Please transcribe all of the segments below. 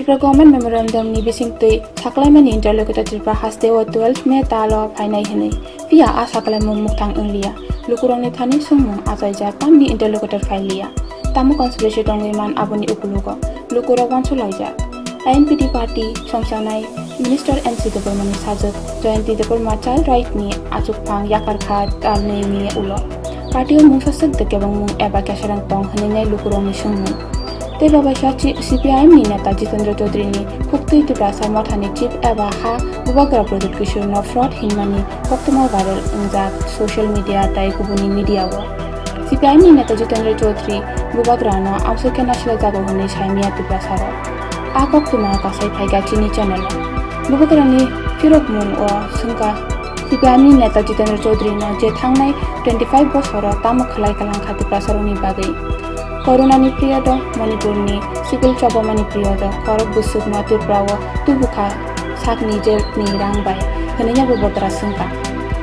Tripura Government Memorandum ni bising tui saklaimani interlocutor Tripura hastewa 12 May talo phainai hinai via a saklaimung muktang englia lukurong ni thani sungmung ajaija pamni interlocutor phailia tamu conspiracy tongwiman aboni ukulugo lukuro wanchulaija INPT party songsanai Minister NC Deparmani Sajak Jayanti Deparma Child Right ni achukphang yakar khat kalne ni ulo party mung sasak de kebang mung eba kasarang tong hanai lukurong ni sungmung ते बाबा CPIM ni नेता जितेंद्र चौधरी ने फुक्तुई Tripura समाथानी chief एबा हा बुबाग्रा project किशोर न fraud हिनमानी फक्तमा viral Unjha social media ताई कुबुनी media वो CPIM ni नेता जितेंद्र चौधरी बुबाग्रा न आमसे के नशला जागो होने छाइमिया त्रिपुरा सारो आकक तुमा का सही फाइगा चीनी चैनल बुबाग्रा ने फिरोक मुन ओ सुनका CPIM ni नेता जितेंद्र चौधरी न जे थांगनाय 25 बछर तामु खलाय कलां खाति प्रासरनि बागै Corona ni period Manipur ni civil trouble mani period korok busuk ma Tripura wo tubuka sak ni je ni rang bai khnanya bo botra sungka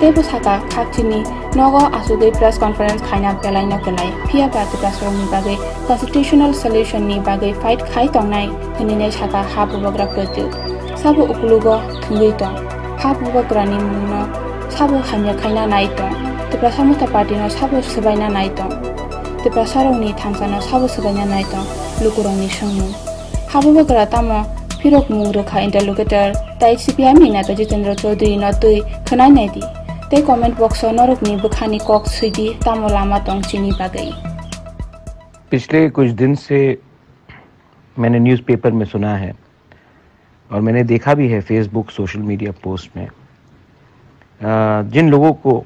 tebo saka khakchini nogo asude press conference khaina pelai na kelai phia ba Tripura sorong ni bagai constitutional solution ni bagai fight khai tongnai khnine saka ha bogra project sabo ukulugo thungui tong ha bogra ni mungno sabo khanya khaina nai tong Tripura Samata party no sabo subaina nai tong Tripura sarong ni thangsana sabo subanya nai tong lukurong ni sungmu habo bagra tamo phirok mung rokha interlocutor tai CPIM ni nata Jitendra Chaudhary na tui khanai nai di te comment box norok ni bukhani kok suidi tamo lama tong chini bagai पिछले कुछ दिन से मैंने newspaper में सुना है और मैंने देखा भी है फेसबुक सोशल मीडिया पोस्ट में जिन लोगों को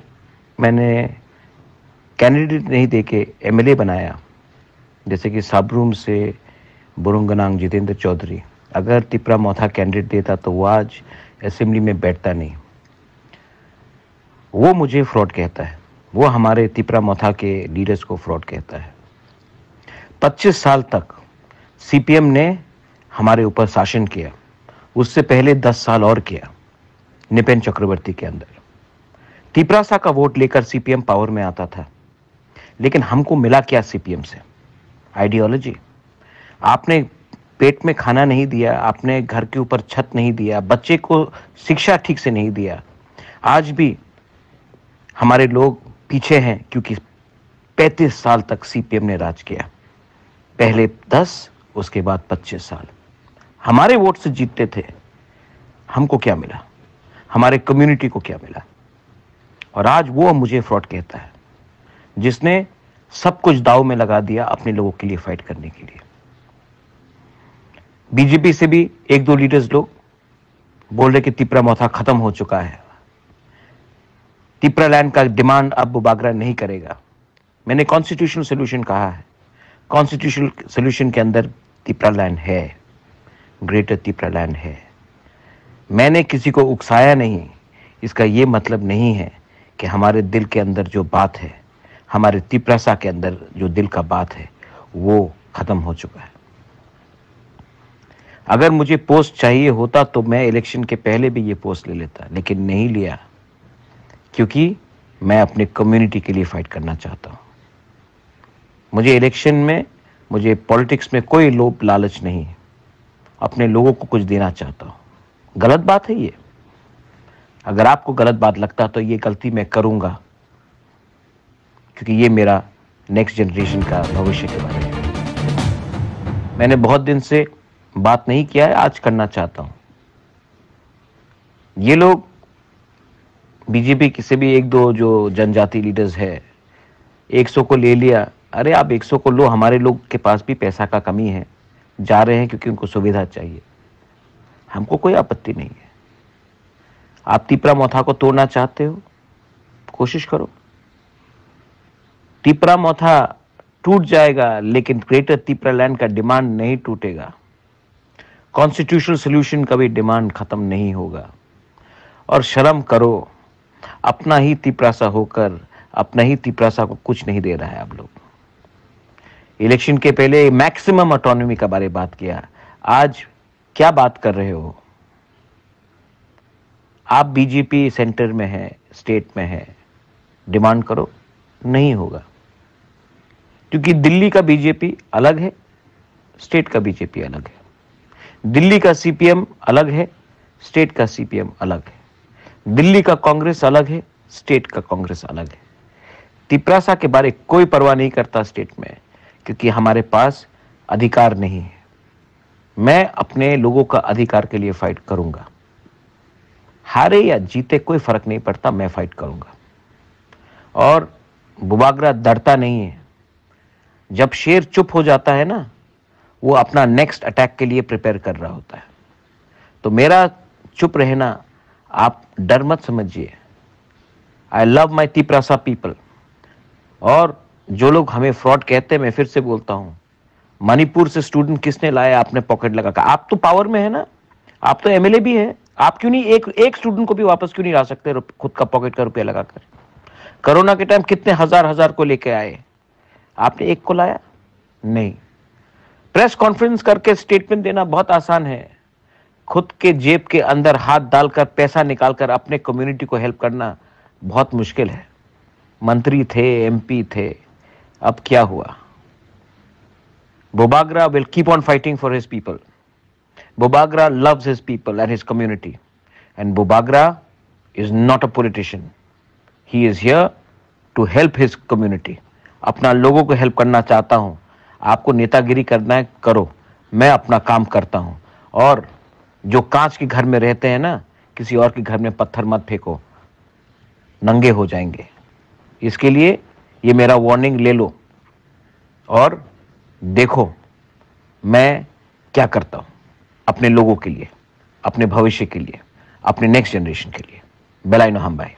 मैंने कैंडिडेट नहीं देके MLA बनाया जैसे कि साबरूम से बुरुंगनांग जितेंद्र चौधरी अगर त्रिपुरा मौथा कैंडिडेट देता तो वो आज असेंबली में बैठता नहीं वो मुझे फ्रॉड कहता है वो हमारे त्रिपुरा मौथा के लीडर्स को फ्रॉड कहता है 25 साल तक CPM ने हमारे ऊपर शासन किया उससे पहले 10 साल और किया निपेन चक्रवर्ती के अंदर त्रिपुरा का वोट लेकर CPM पावर में आता था लेकिन हमको मिला क्या CPM से आइडियोलॉजी आपने पेट में खाना नहीं दिया आपने घर के ऊपर छत नहीं दिया बच्चे को शिक्षा ठीक से नहीं दिया आज भी हमारे लोग पीछे हैं क्योंकि 35 साल तक CPM ने राज किया पहले 10 उसके बाद 25 साल हमारे वोट से जीतते थे हमको क्या मिला हमारे कम्युनिटी को क्या मिला और आज वो मुझे फ्रॉड कहता है जिसने सब कुछ दाव में लगा दिया अपने लोगों के लिए फाइट करने के लिए बीजेपी से भी एक दो लीडर्स लोग बोल रहे कि त्रिपुरा मौथा खत्म हो चुका है त्रिपुरा लैंड का डिमांड अब बुबाग्रा नहीं करेगा मैंने कॉन्स्टिट्यूशनल सोल्यूशन कहा है कॉन्स्टिट्यूशनल सोल्यूशन के अंदर त्रिपुरा लैंड है ग्रेटर त्रिपुरा लैंड है मैंने किसी को उकसाया नहीं इसका ये मतलब नहीं है कि हमारे दिल के अंदर जो बात है हमारे त्रिपुरा के अंदर जो दिल का बात है वो खत्म हो चुका है अगर मुझे पोस्ट चाहिए होता तो मैं इलेक्शन के पहले भी ये पोस्ट ले लेता लेकिन नहीं लिया क्योंकि मैं अपने कम्युनिटी के लिए फाइट करना चाहता हूं मुझे इलेक्शन में मुझे पॉलिटिक्स में कोई लोभ लालच नहीं है अपने लोगों को कुछ देना चाहता हूं गलत बात है ये अगर आपको गलत बात लगता तो ये गलती मैं करूंगा क्योंकि ये मेरा नेक्स्ट जनरेशन का भविष्य के बारे में मैंने बहुत दिन से बात नहीं किया है आज करना चाहता हूं ये लोग बीजेपी किसी भी एक दो जो जनजाति लीडर्स है 100 को ले लिया अरे आप 100 को लो हमारे लोग के पास भी पैसा का कमी है जा रहे हैं क्योंकि उनको सुविधा चाहिए हमको कोई आपत्ति नहीं है आप त्रिपुरा मौथा को तोड़ना चाहते हो कोशिश करो त्रिपुरा मौथा टूट जाएगा लेकिन ग्रेटर त्रिपुरा लैंड का डिमांड नहीं टूटेगा कॉन्स्टिट्यूशनल सॉल्यूशन का भी डिमांड खत्म नहीं होगा और शर्म करो अपना ही त्रिपुरा होकर अपना ही त्रिपुरा को कुछ नहीं दे रहा है आप लोग इलेक्शन के पहले मैक्सिमम ऑटोनॉमी का बारे बात किया आज क्या बात कर रहे हो आप बीजेपी सेंटर में है स्टेट में है डिमांड करो नहीं होगा क्योंकि दिल्ली का बीजेपी अलग है स्टेट का बीजेपी अलग है दिल्ली का सीपीएम अलग है, स्टेट का सीपीएम अलग है। दिल्ली का कांग्रेस अलग है, स्टेट का कांग्रेस अलग है। तिपरासा के बारे कोई परवाह नहीं करता स्टेट में, क्योंकि हमारे पास अधिकार नहीं है। मैं अपने लोगों का अधिकार के लिए फाइट करूंगा, हारे या जीते कोई फर्क नहीं पड़ता, मैं फाइट करूंगा। और बुबागरा डरता नहीं है। जब शेर चुप हो जाता है ना, वो अपना नेक्स्ट अटैक के लिए प्रिपेयर कर रहा होता है। तो मेरा चुप रहना आप डर मत समझिए। I love my Tiprasa people. और जो लोग हमें फ्रॉड कहते हैं, मैं फिर से बोलता हूं, मणिपुर से स्टूडेंट किसने लाया आपने पॉकेट लगाकर? आप तो पावर में है ना, आप तो एमएलए भी है, आप क्यों नहीं एक स्टूडेंट को भी वापस क्यों नहीं ला सकते खुद का पॉकेट का रुपया लगाकर? कोरोना के टाइम कितने हजार को लेके आए, आपने एक को लाया नहीं। प्रेस कॉन्फ्रेंस करके स्टेटमेंट देना बहुत आसान है, खुद के जेब के अंदर हाथ डालकर पैसा निकालकर अपने कम्युनिटी को हेल्प करना बहुत मुश्किल है। मंत्री थे, एमपी थे, अब क्या हुआ? Bobagra will keep on fighting for his people. Bobagra loves his people and his community. And Bobagra is not a politician. He is here to help his community. अपना लोगों को हेल्प करना चाहता हूं। आपको नेतागिरी करना है, करो, मैं अपना काम करता हूं। और जो कांच के घर में रहते हैं ना, किसी और के घर में पत्थर मत फेंको, नंगे हो जाएंगे। इसके लिए ये मेरा वार्निंग ले लो और देखो मैं क्या करता हूं अपने लोगों के लिए, अपने भविष्य के लिए, अपने नेक्स्ट जनरेशन के लिए। बेलाइनो हम भाई।